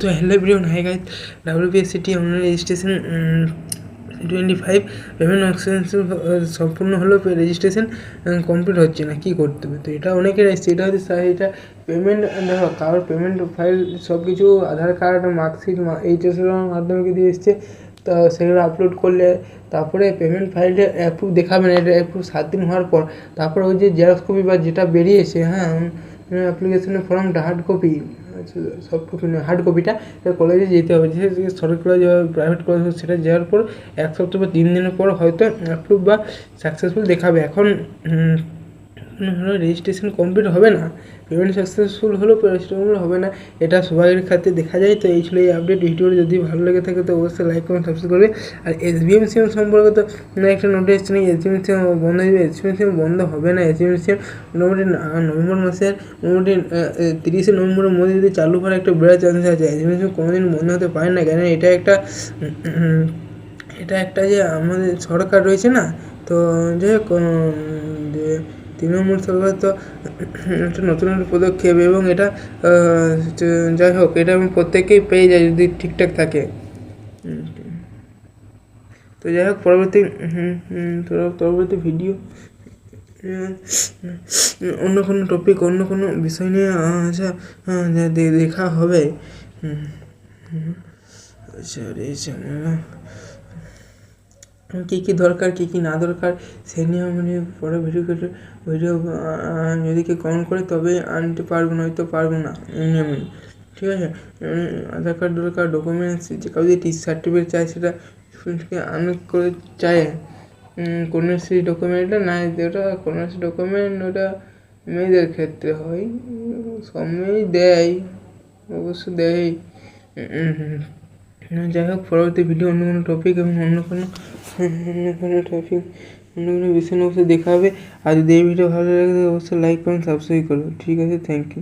তো hello everyone, hi guys. WPSCT online registration 25 payment extension সম্পূর্ণ হলো, রেজিস্ট্রেশন কমপ্লিট হচ্ছে না, কী করতে হবে? তো এটা অনেকের এসছে, এটা হচ্ছে এটা পেমেন্ট। দেখো, কারোর পেমেন্ট ফাইল সব কিছু আধার কার্ড, মার্কশিট, এইচএসের মাধ্যমে দিয়ে এসছে। তো সেগুলো আপলোড করলে তারপরে পেমেন্ট ফাইলটা অ্যাপ্রুভ দেখাবে না। এটা অ্যাপ্রুভ 7 দিন হওয়ার পর তারপরে ওই যে জেরক্স কপি বা যেটা বেরিয়েছে, হ্যাঁ, অ্যাপ্লিকেশনের ফর্মটা হার্ড কপি, সফট কপি নয়, হার্ড কপিটা কলেজে যেতে হবে। যে সরকারি কলেজ বা প্রাইভেট কলেজ, সেটা যাওয়ার পর 1 সপ্তাহ বা 3 দিনের পর হয়তো অ্যাপ্রুভ বা সাকসেসফুল দেখাবে। এখন রেজিস্ট্রেশন কমপ্লিট হবে না, পেমেন্ট সাকসেসফুল হলেও পেমেন্ট হবে না, এটা সবাই ক্ষেত্রে দেখা যায়। তো এই ছিল এই আপডেট। ভিডিওটি যদি ভালো লেগে থাকে তো অবশ্যই লাইক করুন, সাবস্ক্রাইব করবে। আর SBMCM সম্পর্কে তো একটা নোটিশ এসছে না, SBMCM বন্ধ হয়ে যাবে। SBMCM বন্ধ হবে না। SBMCM মোটামুটি নভেম্বর মাসের মোটামুটি 30শে নভেম্বরের মধ্যে যদি চালু করার একটা বেড়া চান্স আছে। SBMCM কোনোদিন বন্ধ হতে পারে না, কেন এটা একটা যে আমাদের সরকার রয়েছে না, তো যাই হোক, যে তৃণমূল সরকার তো একটা নতুন পদক্ষেপ, এবং এটা যাই হোক, এটা আমি প্রত্যেকেই পেয়ে যাই যদি ঠিকঠাক থাকে। তো যাই হোক, পরবর্তী ভিডিও অন্য কোনো টপিক, অন্য কোনো বিষয় নিয়ে দেখা হবে। কী কী দরকার, কী কী না দরকার, সে নিয়ে আমি পরে ভিডিও যদি কেউ কমেন্ট করে তবে আনতে পারবো, নয়তো পারবো না। এমনি ঠিক আছে। আধার কার্ড দরকার, ডকুমেন্টস, যে কাউ যদি টি সার্টিফিকেট চায় সেটা আনলোড করে চায়। কন্যাশ্রী ডকুমেন্টটা না, ওটা কন্যাশ্রী ডকুমেন্ট ওটা মেয়েদের ক্ষেত্রে হয়, সব মেয়েই দেয়, অবশ্য দেয়। যাই হোক, পরবর্তী ভিডিও অন্য কোনো টপিক এবং অন্য কোনো বিষয় নিয়ে অবশ্যই দেখা হবে। আর যদি এই ভিডিও ভালো লাগে অবশ্যই লাইক করুন, সাবস্ক্রাইব করুন। ঠিক আছে, থ্যাংক ইউ।